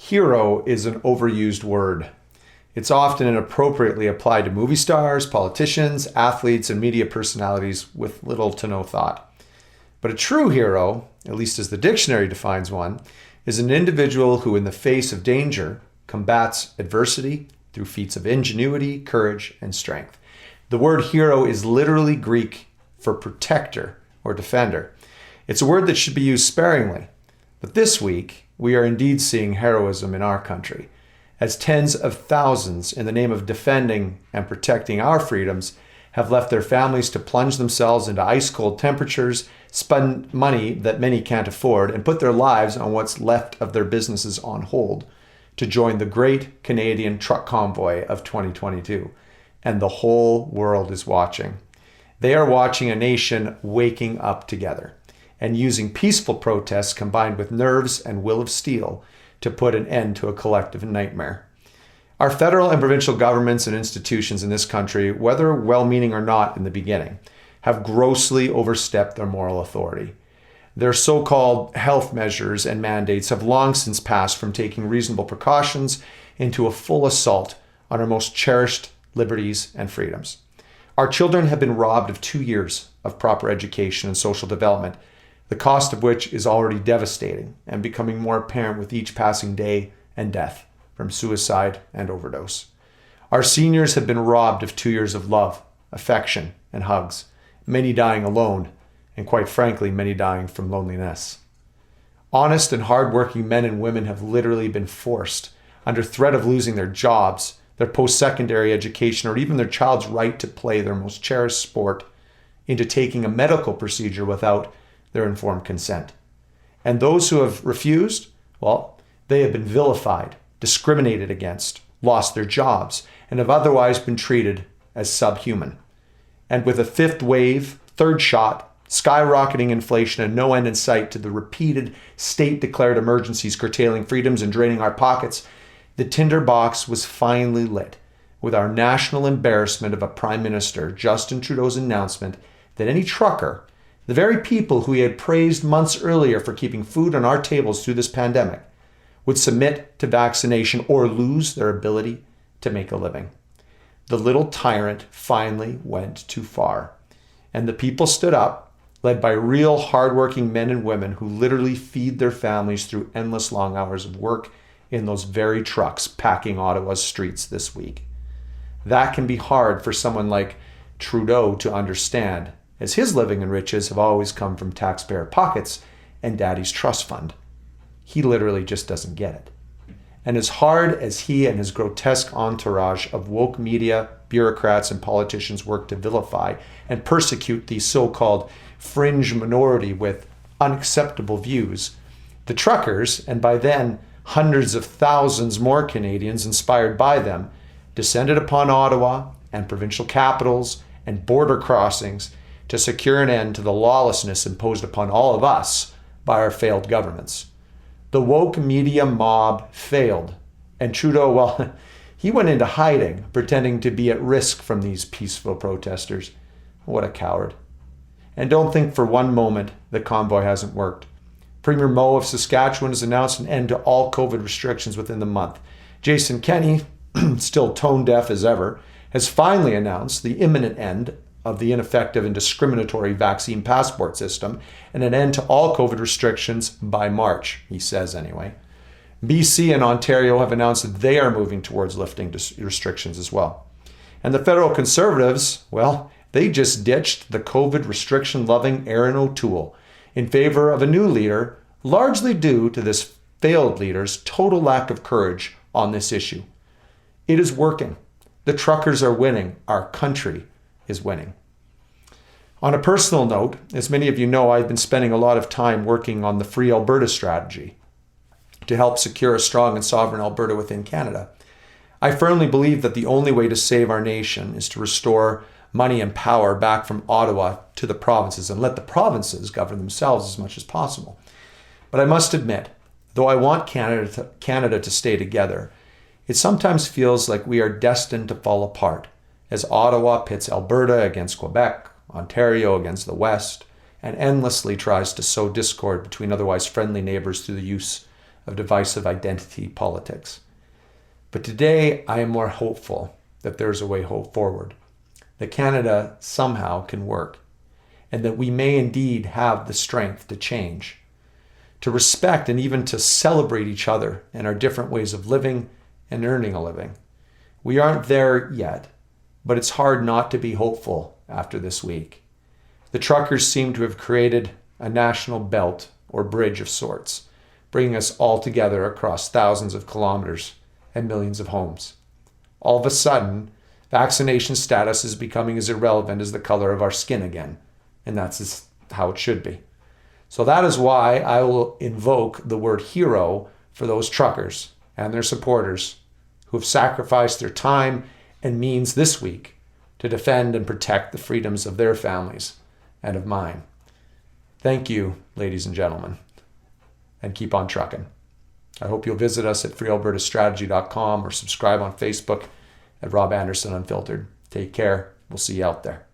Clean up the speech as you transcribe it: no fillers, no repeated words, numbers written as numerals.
Hero is an overused word. It's often inappropriately applied to movie stars, politicians, athletes, and media personalities with little to no thought. But a true hero, at least as the dictionary defines one, is an individual who, in the face of danger, combats adversity through feats of ingenuity, courage, and strength. The word hero is literally Greek for protector or defender. It's a word that should be used sparingly. But this week, we are indeed seeing heroism in our country, as tens of thousands, in the name of defending and protecting our freedoms, have left their families to plunge themselves into ice-cold temperatures, spend money that many can't afford, and put their lives on what's left of their businesses on hold to join the great Canadian truck convoy of 2022. And the whole world is watching. They are watching a nation waking up together and using peaceful protests combined with nerves and will of steel to put an end to a collective nightmare. Our federal and provincial governments and institutions in this country, whether well-meaning or not in the beginning, have grossly overstepped their moral authority. Their so-called health measures and mandates have long since passed from taking reasonable precautions into a full assault on our most cherished liberties and freedoms. Our children have been robbed of 2 years of proper education and social development, the cost of which is already devastating and becoming more apparent with each passing day and death from suicide and overdose. Our seniors have been robbed of 2 years of love, affection, and hugs, many dying alone, and quite frankly, many dying from loneliness. Honest and hardworking men and women have literally been forced, under threat of losing their jobs, their post-secondary education, or even their child's right to play their most cherished sport, into taking a medical procedure without their informed consent. And those who have refused, well, they have been vilified, discriminated against, lost their jobs, and have otherwise been treated as subhuman. And with a fifth wave, third shot, skyrocketing inflation, and no end in sight to the repeated state-declared emergencies curtailing freedoms and draining our pockets, the tinderbox was finally lit with our national embarrassment of a Prime Minister, Justin Trudeau's announcement that any trucker, the very people who he had praised months earlier for keeping food on our tables through this pandemic, would submit to vaccination or lose their ability to make a living. The little tyrant finally went too far, and the people stood up, led by real hardworking men and women who literally feed their families through endless long hours of work in those very trucks packing Ottawa's streets this week. That can be hard for someone like Trudeau to understand, as his living and riches have always come from taxpayer pockets and Daddy's trust fund. He literally just doesn't get it. And as hard as he and his grotesque entourage of woke media, bureaucrats, and politicians work to vilify and persecute the so-called fringe minority with unacceptable views, the truckers, and by then hundreds of thousands more Canadians inspired by them, descended upon Ottawa and provincial capitals and border crossings to secure an end to the lawlessness imposed upon all of us by our failed governments. The woke media mob failed, and Trudeau, well, he went into hiding, pretending to be at risk from these peaceful protesters. What a coward. And don't think for one moment the convoy hasn't worked. Premier Moe of Saskatchewan has announced an end to all COVID restrictions within the month. Jason Kenney, still tone deaf as ever, has finally announced the imminent end of the ineffective and discriminatory vaccine passport system and an end to all COVID restrictions by March, he says anyway. BC and Ontario have announced that they are moving towards lifting restrictions as well. And the federal Conservatives, well, they just ditched the COVID restriction-loving Erin O'Toole in favor of a new leader, largely due to this failed leader's total lack of courage on this issue. It is working. The truckers are winning. Our country is winning. On a personal note, as many of you know, I've been spending a lot of time working on the Free Alberta strategy to help secure a strong and sovereign Alberta within Canada. I firmly believe that the only way to save our nation is to restore money and power back from Ottawa to the provinces and let the provinces govern themselves as much as possible. But I must admit, though I want Canada to stay together, it sometimes feels like we are destined to fall apart as Ottawa pits Alberta against Quebec, Ontario against the West, and endlessly tries to sow discord between otherwise friendly neighbors through the use of divisive identity politics. But today, I am more hopeful that there's a way forward, that Canada somehow can work, and that we may indeed have the strength to change, to respect and even to celebrate each other and our different ways of living and earning a living. We aren't there yet, but it's hard not to be hopeful after this week. The truckers seem to have created a national belt or bridge of sorts, bringing us all together across thousands of kilometers and millions of homes. All of a sudden, vaccination status is becoming as irrelevant as the color of our skin again, and that's just how it should be. So that is why I will invoke the word hero for those truckers and their supporters who have sacrificed their time and means this week to defend and protect the freedoms of their families and of mine. Thank you, ladies and gentlemen, and keep on trucking. I hope you'll visit us at freealbertastrategy.com or subscribe on Facebook at Rob Anderson Unfiltered. Take care. We'll see you out there.